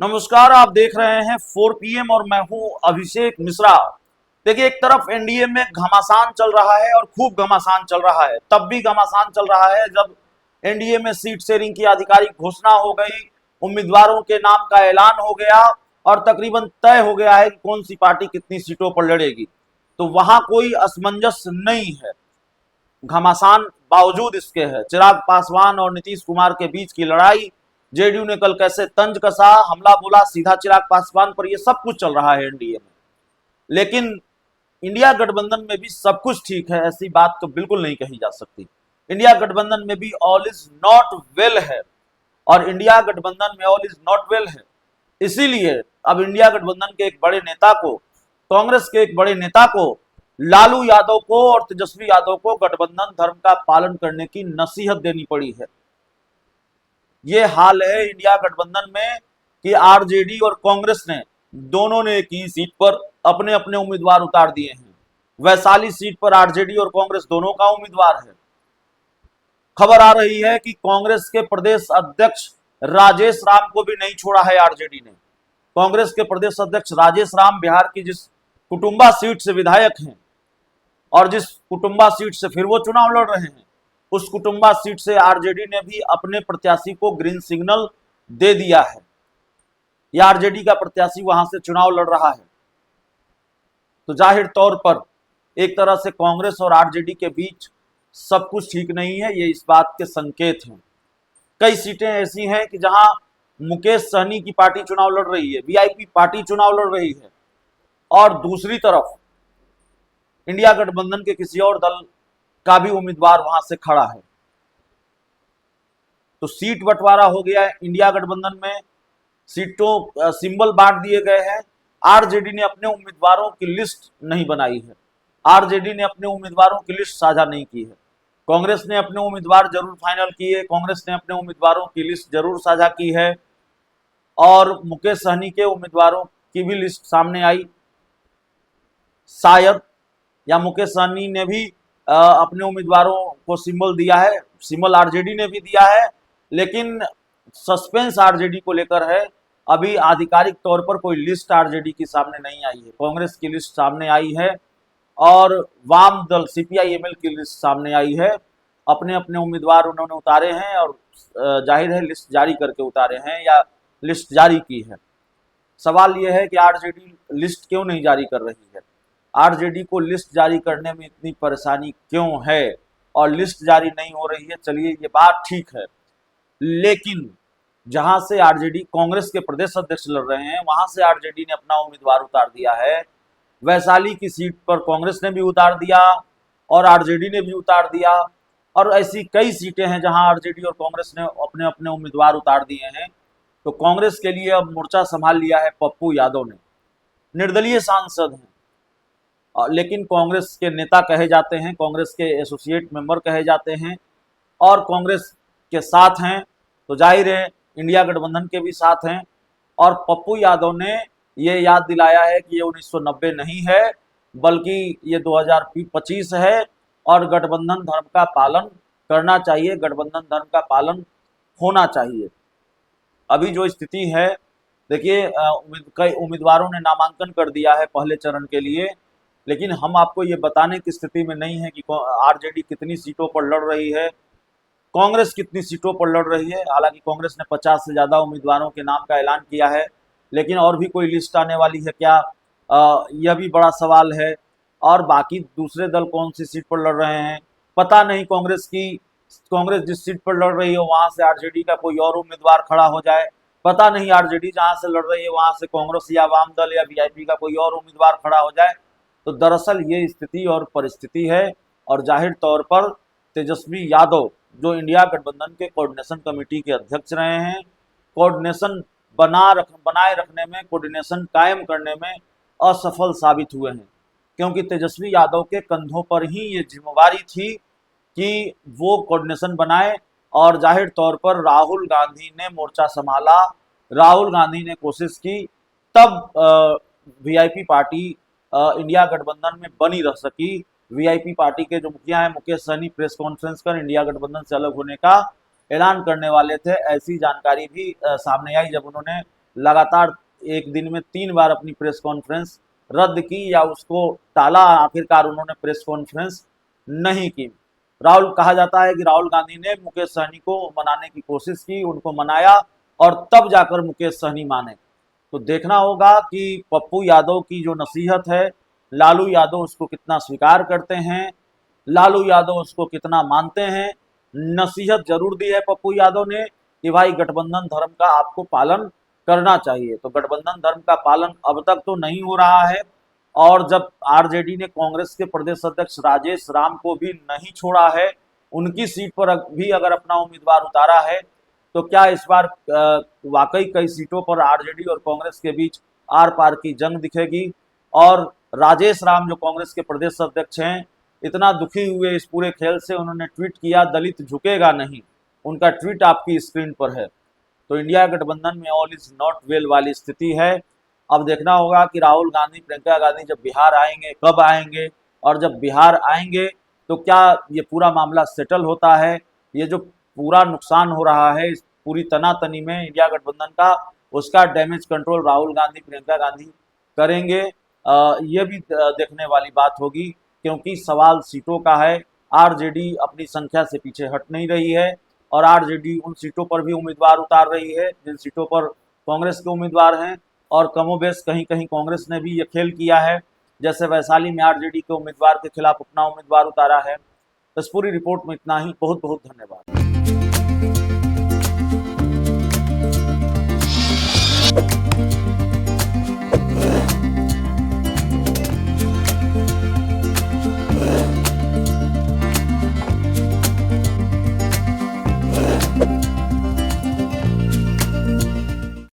नमस्कार, आप देख रहे हैं 4 PM और मैं हूं अभिषेक मिश्रा। देखिए, एक तरफ एनडीए में घमासान चल रहा है और खूब घमासान चल रहा है। तब भी घमासान चल रहा है जब एनडीए में सीट शेयरिंग की आधिकारिक घोषणा हो गई, उम्मीदवारों के नाम का ऐलान हो गया और तकरीबन तय हो गया है कि कौन सी पार्टी कितनी सीटों पर लड़ेगी। तो वहां कोई असमंजस नहीं है। घमासान बावजूद इसके है। चिराग पासवान और नीतीश कुमार के बीच की लड़ाई, जेडीयू ने कल कैसे तंज कसा, हमला बोला सीधा चिराग पासवान पर, यह सब कुछ चल रहा है एनडीए में। लेकिन इंडिया गठबंधन में भी सब कुछ ठीक है, ऐसी बात तो बिल्कुल नहीं कही जा सकती। इंडिया गठबंधन में भी ऑल इज नॉट वेल है और इंडिया गठबंधन में ऑल इज नॉट वेल है। इसीलिए अब इंडिया गठबंधन के एक बड़े नेता को, कांग्रेस के एक बड़े नेता को, लालू यादव को और तेजस्वी यादव को गठबंधन धर्म का पालन करने की नसीहत देनी पड़ी है। ये हाल है इंडिया गठबंधन में कि आरजेडी और कांग्रेस ने दोनों ने एक ही सीट पर अपने अपने उम्मीदवार उतार दिए हैं। वैशाली सीट पर आरजेडी और कांग्रेस दोनों का उम्मीदवार है। खबर आ रही है कि कांग्रेस के प्रदेश अध्यक्ष राजेश राम को भी नहीं छोड़ा है आरजेडी ने। कांग्रेस के प्रदेश अध्यक्ष राजेश राम बिहार की जिस कुटुंबा सीट से विधायक हैं और जिस कुटुंबा सीट से फिर वो चुनाव लड़ रहे हैं, उस कुटुंबा सीट से आरजेडी ने भी अपने प्रत्याशी को ग्रीन सिग्नल दे दिया है। यह आरजेडी का प्रत्याशी वहां से चुनाव लड़ रहा है। तो जाहिर तौर पर एक तरह से कांग्रेस और आरजेडी के बीच सब कुछ ठीक नहीं है, ये इस बात के संकेत हैं। कई सीटें ऐसी हैं कि जहां मुकेश सहनी की पार्टी चुनाव लड़ रही है, वीआईपी पार्टी चुनाव लड़ रही है, और दूसरी तरफ इंडिया गठबंधन के किसी और दल का भी उम्मीदवार वहां से खड़ा है। तो सीट बंटवारा हो गया है इंडिया गठबंधन में, सीटों सिंबल बांट दिए गए हैं। आरजेडी ने अपने उम्मीदवारों की लिस्ट नहीं बनाई है, आरजेडी ने अपने उम्मीदवारों की लिस्ट साझा नहीं की है। कांग्रेस ने अपने उम्मीदवार जरूर फाइनल किए, कांग्रेस ने अपने उम्मीदवारों की लिस्ट जरूर साझा की है और मुकेश सहनी के उम्मीदवारों की भी लिस्ट सामने आई शायद, या मुकेश सहनी ने भी अपने उम्मीदवारों को सिंबल दिया है, सिंबल आरजेडी ने भी दिया है। लेकिन सस्पेंस आरजेडी को लेकर है। अभी आधिकारिक तौर पर कोई लिस्ट आरजेडी की सामने नहीं आई है। कांग्रेस की लिस्ट सामने आई है और वाम दल सीपीआई-एमएल की लिस्ट सामने आई है। अपने अपने उम्मीदवार उन्होंने उतारे हैं और जाहिर है लिस्ट जारी करके उतारे हैं या लिस्ट जारी की है। सवाल यह है कि आरजेडी लिस्ट क्यों नहीं जारी कर रही है, आरजेडी को लिस्ट जारी करने में इतनी परेशानी क्यों है और लिस्ट जारी नहीं हो रही है। चलिए, ये बात ठीक है, लेकिन जहां से आरजेडी कांग्रेस के प्रदेश अध्यक्ष लड़ रहे हैं वहां से आरजेडी ने अपना उम्मीदवार उतार दिया है। वैशाली की सीट पर कांग्रेस ने भी उतार दिया और आरजेडी ने भी उतार दिया, और ऐसी कई सीटें हैं जहां आरजेडी और कांग्रेस ने अपने अपने उम्मीदवार उतार दिए हैं। तो कांग्रेस के लिए अब मोर्चा संभाल लिया है पप्पू यादव ने। निर्दलीय सांसद हैं लेकिन कांग्रेस के नेता कहे जाते हैं, कांग्रेस के एसोसिएट मेंबर कहे जाते हैं और कांग्रेस के साथ हैं। तो जाहिर है इंडिया गठबंधन के भी साथ हैं। और पप्पू यादव ने ये याद दिलाया है कि ये 1990 नहीं है बल्कि ये 2025 है और गठबंधन धर्म का पालन करना चाहिए, गठबंधन धर्म का पालन होना चाहिए। अभी जो स्थिति है, देखिए, कई उम्मीदवारों ने नामांकन कर दिया है पहले चरण के लिए, लेकिन हम आपको ये बताने की स्थिति में नहीं है कि आरजेडी कितनी सीटों पर लड़ रही है, कांग्रेस कितनी सीटों पर लड़ रही है। हालांकि कांग्रेस ने 50 से ज़्यादा उम्मीदवारों के नाम का ऐलान किया है, लेकिन और भी कोई लिस्ट आने वाली है क्या, यह भी बड़ा सवाल है। और बाकी दूसरे दल कौन सी सीट पर लड़ रहे हैं पता नहीं। कांग्रेस जिस सीट पर लड़ रही हो वहां से आरजेडी का कोई और उम्मीदवार खड़ा हो जाए, पता नहीं आरजेडी जहां से लड़ रही है वहां से कांग्रेस या वाम दल या वीआईपी का कोई और उम्मीदवार खड़ा हो जाए। तो दरअसल ये स्थिति और परिस्थिति है। और जाहिर तौर पर तेजस्वी यादव जो इंडिया गठबंधन के कोऑर्डिनेशन कमेटी के अध्यक्ष रहे हैं, कोऑर्डिनेशन बनाए रखने में, कोऑर्डिनेशन कायम करने में असफल साबित हुए हैं, क्योंकि तेजस्वी यादव के कंधों पर ही ये जिम्मेवारी थी कि वो कोऑर्डिनेशन बनाए। और जाहिर तौर पर राहुल गांधी ने मोर्चा संभाला, राहुल गांधी ने कोशिश की, तब वीआईपी पार्टी इंडिया गठबंधन में बनी रह सकी। वीआईपी पार्टी के जो मुखिया हैं मुकेश सहनी प्रेस कॉन्फ्रेंस कर इंडिया गठबंधन से अलग होने का ऐलान करने वाले थे। ऐसी जानकारी भी सामने आई जब उन्होंने लगातार एक दिन में 3 बार अपनी प्रेस कॉन्फ्रेंस रद्द की या उसको टाला, आखिरकार उन्होंने प्रेस कॉन्फ्रेंस नहीं की। राहुल कहा जाता है कि राहुल गांधी ने मुकेश सहनी को मनाने की कोशिश की, उनको मनाया और तब जाकर मुकेश सहनी माने। तो देखना होगा कि पप्पू यादव की जो नसीहत है, लालू यादव उसको कितना स्वीकार करते हैं, लालू यादव उसको कितना मानते हैं। नसीहत जरूर दी है पप्पू यादव ने कि भाई गठबंधन धर्म का आपको पालन करना चाहिए। तो गठबंधन धर्म का पालन अब तक तो नहीं हो रहा है, और जब आरजेडी ने कांग्रेस के प्रदेश अध्यक्ष राजेश राम को भी नहीं छोड़ा है, उनकी सीट पर भी अगर अपना उम्मीदवार उतारा है, तो क्या इस बार वाकई कई सीटों पर आरजेडी और कांग्रेस के बीच आर पार की जंग दिखेगी। और राजेश राम जो कांग्रेस के प्रदेश अध्यक्ष हैं, इतना दुखी हुए इस पूरे खेल से, उन्होंने ट्वीट किया दलित झुकेगा नहीं। उनका ट्वीट आपकी स्क्रीन पर है। तो इंडिया गठबंधन में ऑल इज नॉट वेल वाली स्थिति है। अब देखना होगा कि राहुल गांधी, प्रियंका गांधी जब बिहार आएंगे, कब आएंगे, और जब बिहार आएंगे तो क्या ये पूरा मामला सेटल होता है। ये जो पूरा नुकसान हो रहा है इस पूरी तनातनी में इंडिया गठबंधन का, उसका डैमेज कंट्रोल राहुल गांधी, प्रियंका गांधी करेंगे, ये भी देखने वाली बात होगी, क्योंकि सवाल सीटों का है। आरजेडी अपनी संख्या से पीछे हट नहीं रही है, और आरजेडी उन सीटों पर भी उम्मीदवार उतार रही है जिन सीटों पर कांग्रेस के उम्मीदवार हैं, और कमोबेश कहीं कहीं कांग्रेस ने भी ये खेल किया है, जैसे वैशाली में आरजेडी के उम्मीदवार के खिलाफ अपना उम्मीदवार उतारा है। इस पूरी रिपोर्ट में इतना ही। बहुत बहुत धन्यवाद।